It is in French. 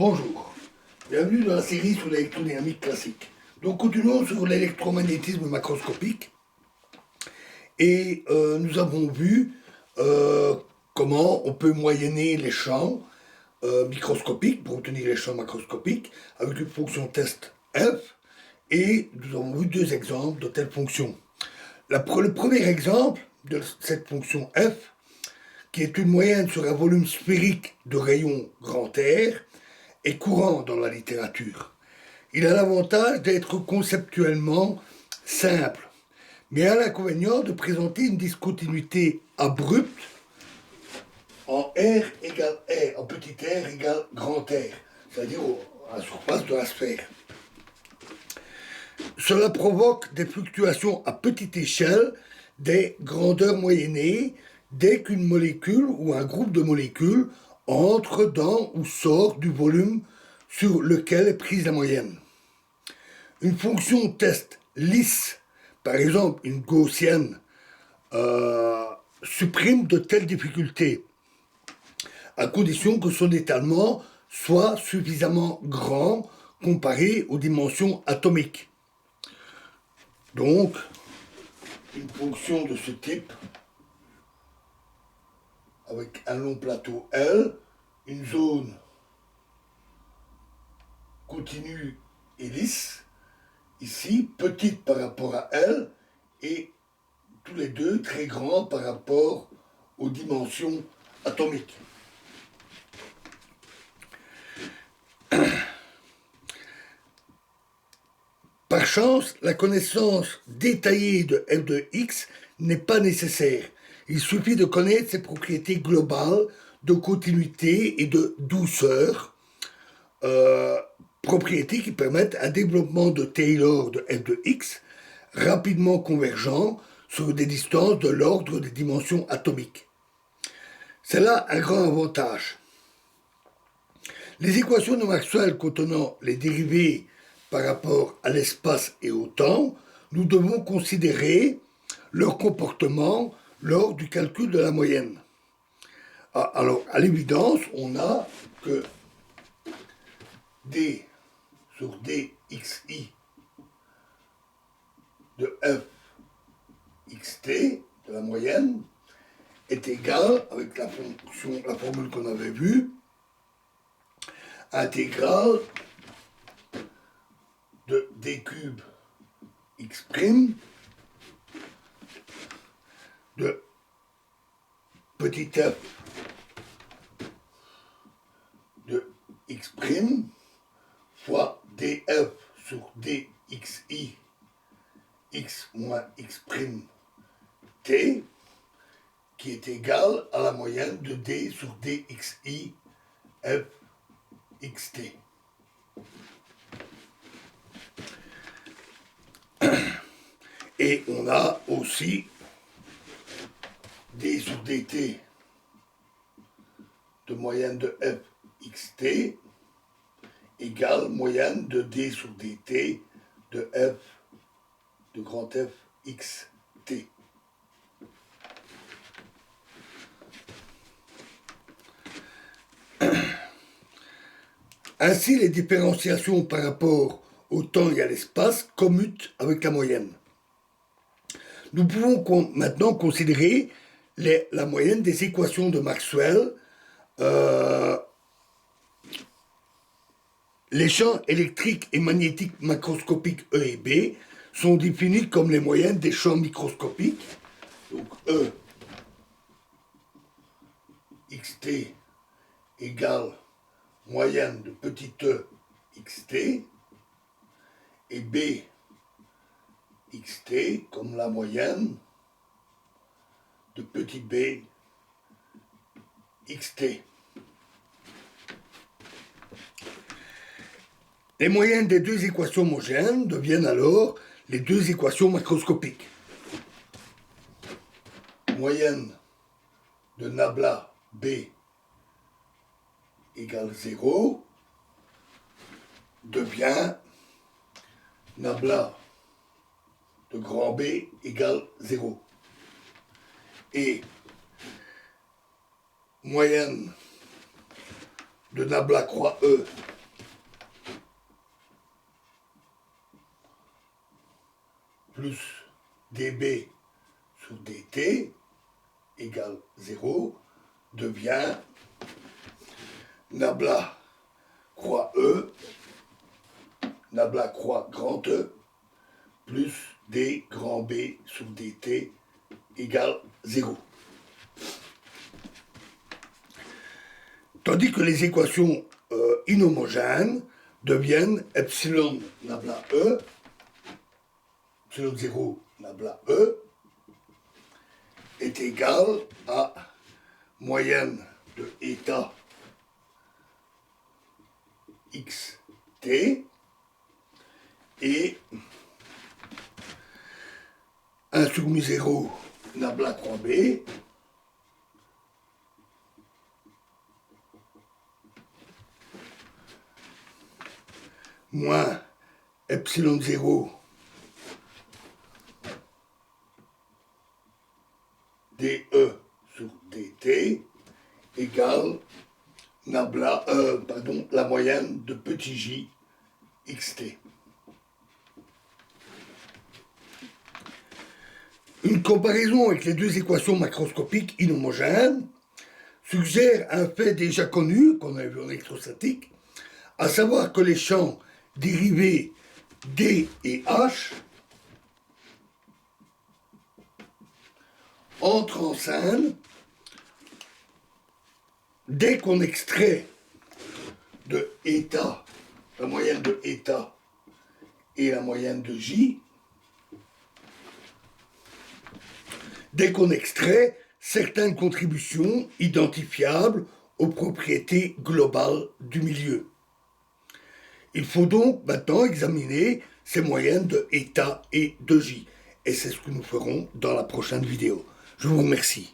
Bonjour, bienvenue dans la série sur l'électrodynamique classique. Donc continuons sur l'électromagnétisme macroscopique et nous avons vu comment on peut moyenner les champs microscopiques pour obtenir les champs macroscopiques avec une fonction test f, et nous avons vu deux exemples de telles fonctions. Le premier exemple de cette fonction f, qui est une moyenne sur un volume sphérique de rayon grand R, est courant dans la littérature. Il a l'avantage d'être conceptuellement simple, mais a l'inconvénient de présenter une discontinuité abrupte en R égale R, en petit r égale grand R, c'est-à-dire à la surface de la sphère. Cela provoque des fluctuations à petite échelle des grandeurs moyennées dès qu'une molécule ou un groupe de molécules entre dans ou sort du volume sur lequel est prise la moyenne. Une fonction test lisse, par exemple une gaussienne, supprime de telles difficultés, à condition que son étalement soit suffisamment grand comparé aux dimensions atomiques. Donc, une fonction de ce type, avec un long plateau L, une zone continue et lisse, ici, petite par rapport à L, et tous les deux très grands par rapport aux dimensions atomiques. Par chance, la connaissance détaillée de f de x n'est pas nécessaire. Il suffit de connaître ses propriétés globales de continuité et de douceur, propriétés qui permettent un développement de Taylor de f de x rapidement convergent sur des distances de l'ordre des dimensions atomiques. C'est là un grand avantage. Les équations de Maxwell contenant les dérivées par rapport à l'espace et au temps, nous devons considérer leur comportement lors du calcul de la moyenne. Alors, à l'évidence, on a que d sur dxi de f xt, de la moyenne, est égal, avec la formule qu'on avait vue, intégrale de d cube x' de petit f de x' fois df sur dxi x moins x' t, qui est égal à la moyenne de d sur dxi f xt. Et on a aussi d sur dt de moyenne de f xt égale moyenne de d sur dt de f de grand F xt. Ainsi, les différenciations par rapport au temps et à l'espace commutent avec la moyenne. Nous pouvons maintenant considérer la moyenne des équations de Maxwell. Les champs électriques et magnétiques macroscopiques E et B sont définis comme les moyennes des champs microscopiques. Donc E xt égale moyenne de petit e xt, et B xt comme la moyenne de petit b xt. Les moyennes des deux équations homogènes deviennent alors les deux équations macroscopiques. Moyenne de nabla B égale 0 devient nabla de grand B égale 0. Et moyenne de nabla croix E plus dB sur dt égale 0 devient nabla croix E, nabla croix grand E, plus d grand B sur dt égale 0. Tandis que les équations inhomogènes deviennent epsilon nabla E, epsilon 0 nabla E, est égal à moyenne de état xt et 1 sur mu 0 nabla croix B moins epsilon 0 dE sur dt égale nabla, la moyenne de petit j xt. Une comparaison avec les deux équations macroscopiques inhomogènes suggère un fait déjà connu, qu'on a vu en électrostatique, à savoir que les champs dérivés D et H entrent en scène dès qu'on extrait de état, la moyenne de état et la moyenne de J, dès qu'on extrait certaines contributions identifiables aux propriétés globales du milieu. Il faut donc maintenant examiner ces moyennes de état et de J. Et c'est ce que nous ferons dans la prochaine vidéo. Je vous remercie.